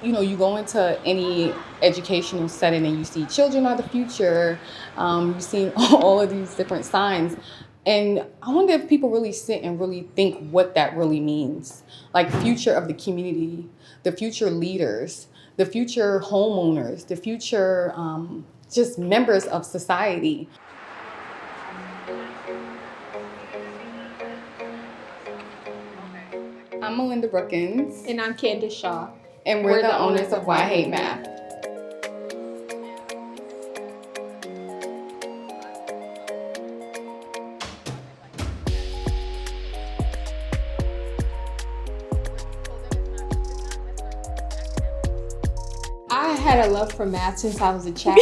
You go into any educational setting and you see children are the future. You see all of these different signs. And I wonder if people really sit and really think what that really means. Like future of the community, the future leaders, the future homeowners, the future just members of society. I'm Melinda Brookins. And I'm Candace Shaw. And we're the owners of Why I Hate Math. I had a love for math since I was a child.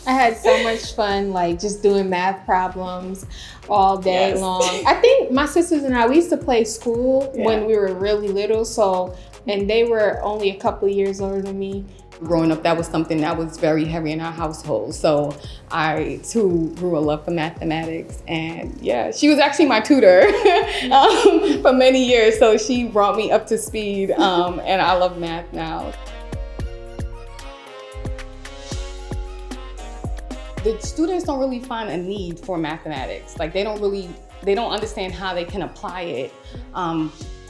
I had so much fun, like just doing math problems all day long. I think my sisters and I, we used to play school when we were really little. And they were only a couple of years older than me. Growing up, that was something that was very heavy in our household. So I too grew a love for mathematics. And yeah, she was actually my tutor for many years. So she brought me up to speed and I love math now. The students don't really find a need for mathematics. Like they don't understand how they can apply it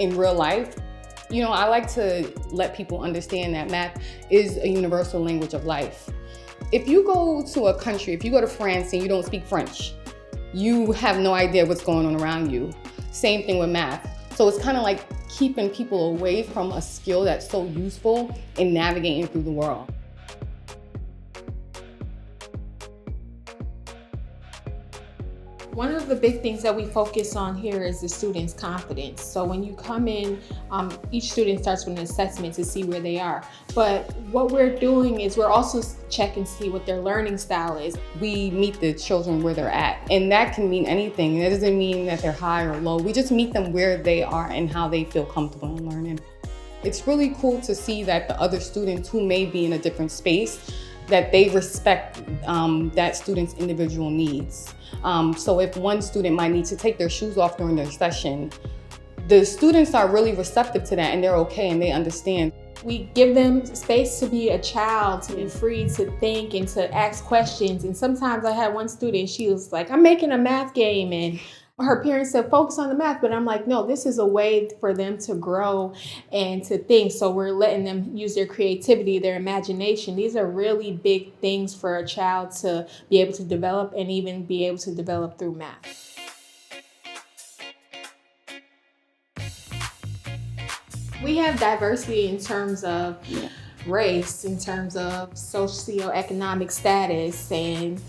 in real life. I like to let people understand that math is a universal language of life. If you go to a country, if you go to France and you don't speak French, you have no idea what's going on around you. Same thing with math. So it's kind of like keeping people away from a skill that's so useful in navigating through the world. One of the big things that we focus on here is the student's confidence. So when you come in, each student starts with an assessment to see where they are. But what we're doing is we're also checking to see what their learning style is. We meet the children where they're at, and that can mean anything. That doesn't mean that they're high or low. We just meet them where they are and how they feel comfortable in learning. It's really cool to see that the other students who may be in a different space, that they respect that student's individual needs. So if one student might need to take their shoes off during their session, the students are really receptive to that and they're okay and they understand. We give them space to be a child, to be free to think and to ask questions. And sometimes I had one student, she was like, I'm making a math game, and her parents said, focus on the math. But I'm like, no, this is a way for them to grow and to think. So we're letting them use their creativity, their imagination. These are really big things for a child to be able to develop and even be able to develop through math. We have diversity in terms of race, in terms of socioeconomic status, and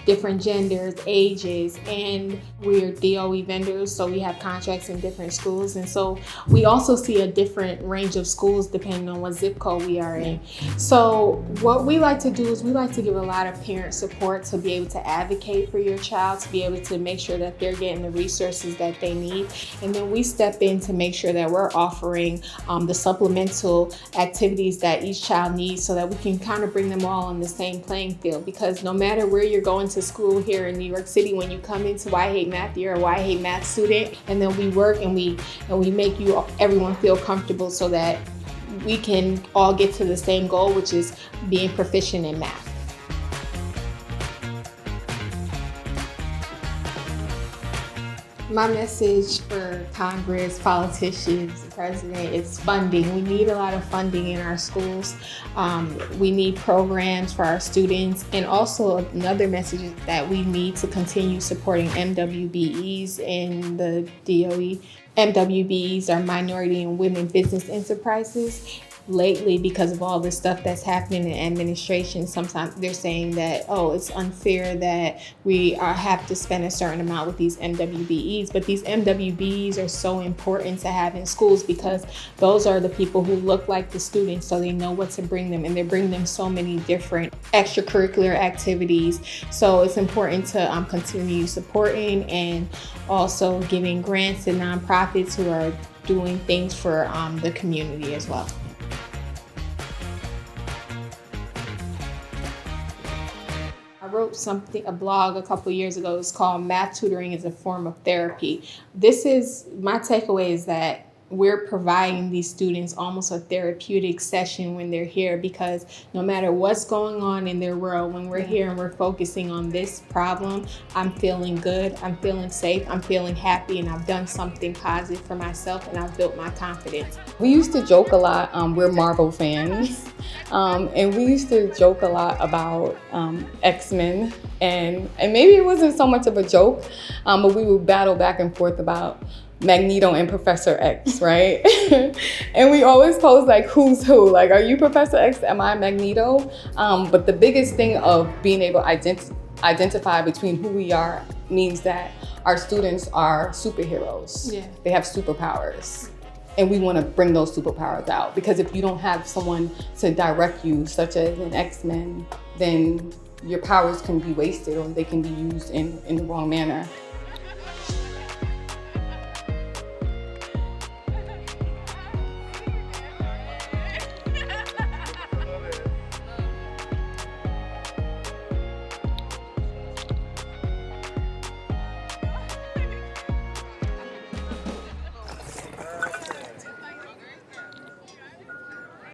different genders, ages, and we're DOE vendors, so we have contracts in different schools. And so we also see a different range of schools depending on what zip code we are in. So what we like to do is we like to give a lot of parent support to be able to advocate for your child, to be able to make sure that they're getting the resources that they need. And then we step in to make sure that we're offering the supplemental activities that each child needs so that we can kind of bring them all on the same playing field. Because no matter where you're going to school here in New York City, when you come into Why I Hate Math, you're a Why I Hate Math student, and then we work and we make everyone feel comfortable so that we can all get to the same goal, which is being proficient in math. My message for Congress, politicians, the president, is funding. We need a lot of funding in our schools. We need programs for our students. And also another message is that we need to continue supporting MWBEs in the DOE. MWBEs are minority and women business enterprises. Lately, because of all the stuff that's happening in administration, sometimes they're saying that, oh, it's unfair that we have to spend a certain amount with these MWBEs. But these MWBEs are so important to have in schools because those are the people who look like the students, so they know what to bring them, and they bring them so many different extracurricular activities. So it's important to continue supporting and also giving grants to nonprofits who are doing things for the community as well. I wrote a blog a couple years ago. It's called Math Tutoring is a Form of Therapy. My takeaway is that we're providing these students almost a therapeutic session when they're here, because no matter what's going on in their world, when we're here and we're focusing on this problem, I'm feeling good, I'm feeling safe, I'm feeling happy, and I've done something positive for myself, and I've built my confidence. We used to joke a lot, we're Marvel fans, and we used to joke a lot about X-Men, and maybe it wasn't so much of a joke, but we would battle back and forth about Magneto and Professor X, right? And we always pose like, who's who? Like, are you Professor X? Am I Magneto? But the biggest thing of being able to identify between who we are means that our students are superheroes. Yeah. They have superpowers. And we want to bring those superpowers out, because if you don't have someone to direct you, such as an X-Men, then your powers can be wasted or they can be used in the wrong manner.